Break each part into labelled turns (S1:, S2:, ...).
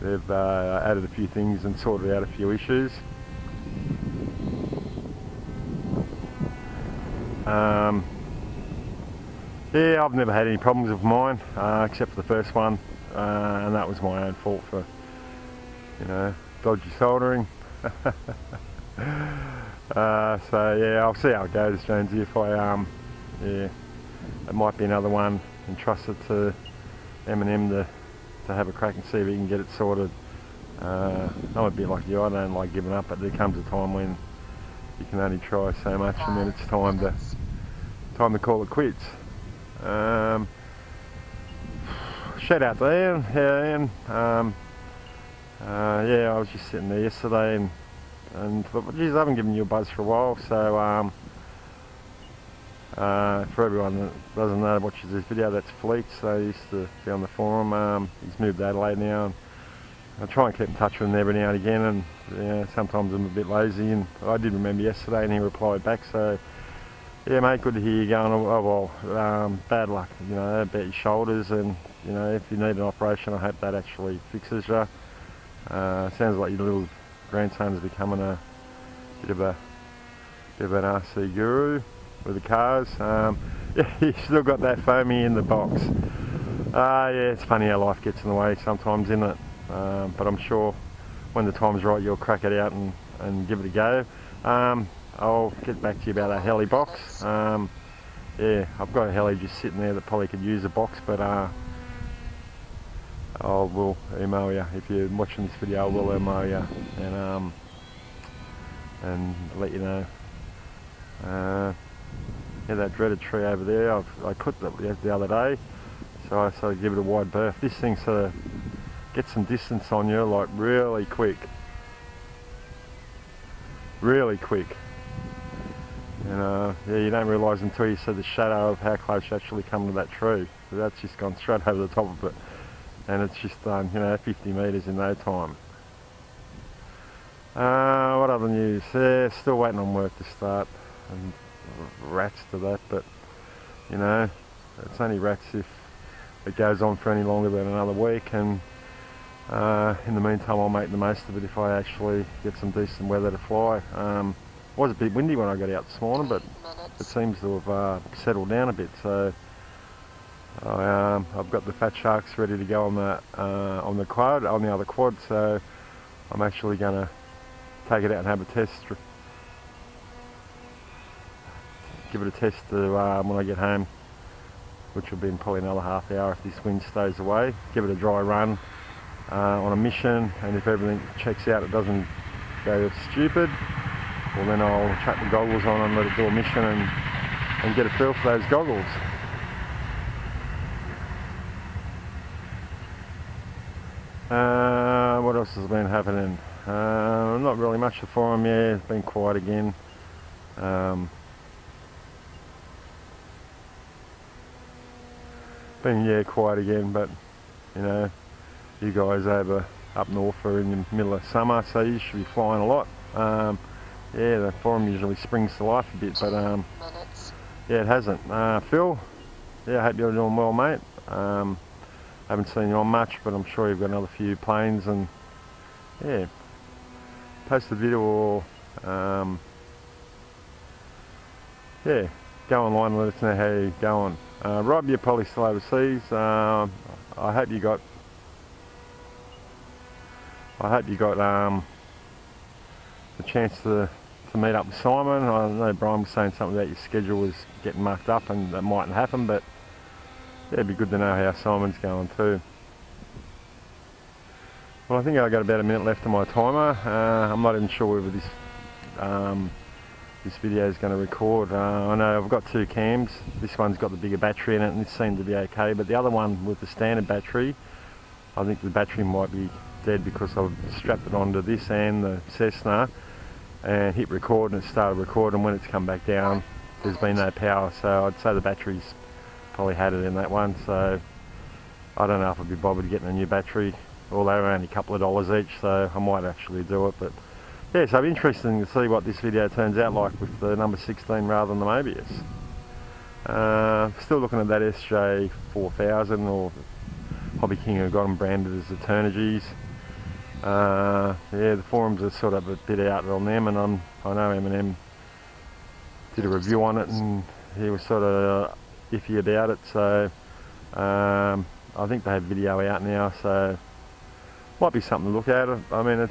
S1: they've added a few things and sorted out a few issues. Yeah, I've never had any problems with mine, except for the first one, and that was my own fault for, you know, dodgy soldering. So yeah, I'll see how it goes, Jonesy. If I yeah, it might be another one, and trust it to M&M to have a crack and see if he can get it sorted. I'm a bit like you, I don't like giving up, but there comes a time when you can only try so much, and then it's time to call it quits. Shout out to Ian. Yeah, Ian. Yeah, I was just sitting there yesterday and thought, geez, I haven't given you a buzz for a while. So for everyone that doesn't know, watches this video, that's Fleet. So he used to be on the forum. He's moved to Adelaide now, and I try and keep in touch with him every now and again. And yeah, sometimes I'm a bit lazy, and I did remember yesterday, and he replied back. So yeah, mate, good to hear you going. Oh well, bad luck, you know, about your shoulders, and you know, if you need an operation, I hope that actually fixes you. Sounds like your little grandson's becoming a bit of an RC guru with the cars. Yeah, you still got that foamy in the box. Yeah, it's funny how life gets in the way sometimes, isn't it? But I'm sure when the time's right, you'll crack it out and give it a go. I'll get back to you about that heli box. Yeah, I've got a heli just sitting there that probably could use a box, but I will email you. If you're watching this video, I will email you and let you know. Yeah, that dreaded tree over there, I clipped it the other day, so I sort of give it a wide berth. This thing sort of gets some distance on you, like really quick. Really quick. And yeah, you don't realise until you see the shadow of how close you actually come to that tree. So that's just gone straight over the top of it, and it's just done, you know, 50 metres in no time. What other news? Yeah, still waiting on work to start, and rats to that, but you know, it's only rats if it goes on for any longer than another week, and in the meantime I'll make the most of it if I actually get some decent weather to fly. It was a bit windy when I got out this morning, but it seems to have settled down a bit, so I've got the fat sharks ready to go on the quad, on the other quad, so I'm actually going to take it out and have a test, give it a test to, when I get home, which will be in probably another half hour if this wind stays away. Give it a dry run on a mission, and if everything checks out, it doesn't go stupid, well then I'll chuck the goggles on and let it do a mission and get a feel for those goggles. What else has been happening? Not really much. The forum, yeah, it's been quiet again. Quiet again, but you know, you guys up north are in the middle of summer, so you should be flying a lot. Yeah, the forum usually springs to life a bit, but yeah, it hasn't. Phil, yeah, I hope you're doing well, mate. Haven't seen you on much, but I'm sure you've got another few planes, and yeah, post a video or yeah, go online and let us know how you're going. Rob, you're probably still overseas. I hope you got the chance to meet up with Simon. I know Brian was saying something about your schedule was getting mucked up, and that mightn't happen, but yeah, it'd be good to know how Simon's going too. Well, I think I've got about a minute left on my timer. I'm not even sure whether this video is going to record. I know I've got two cams. This one's got the bigger battery in it, and this seemed to be okay, but the other one with the standard battery, I think the battery might be dead because I've strapped it onto this and the Cessna and hit record, and it started recording. When it's come back down, there's been no power, so I'd say the battery's probably had it in that one, so I don't know if I'd be bothered getting a new battery, although they're only a couple of dollars each, so I might actually do it. But yeah, so interesting to see what this video turns out like with the number 16 rather than the Mobius. Still looking at that SJ4000 or Hobby King, who got them branded as Eternities. Yeah, the forums are sort of a bit out on them, and I know Eminem did a review on it, and he was sort of iffy about it. So I think they have video out now, so might be something to look at. I mean,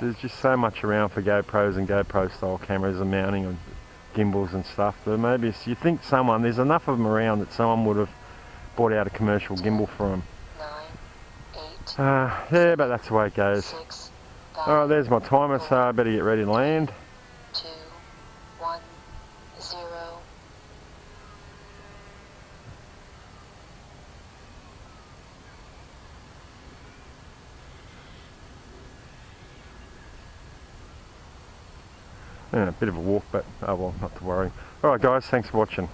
S1: there's just so much around for GoPros and GoPro style cameras and mounting and gimbals and stuff. But maybe if you think there's enough of them around that someone would have bought out a commercial gimbal for them.
S2: 9, 8,
S1: Yeah, but that's the way it goes.
S2: 6,
S1: Alright,
S2: 5,
S1: there's my timer, so I better get ready to land.
S2: 2, 1, 0.
S1: Yeah, a bit of a walk, but oh well, not to worry. Alright guys, thanks for watching.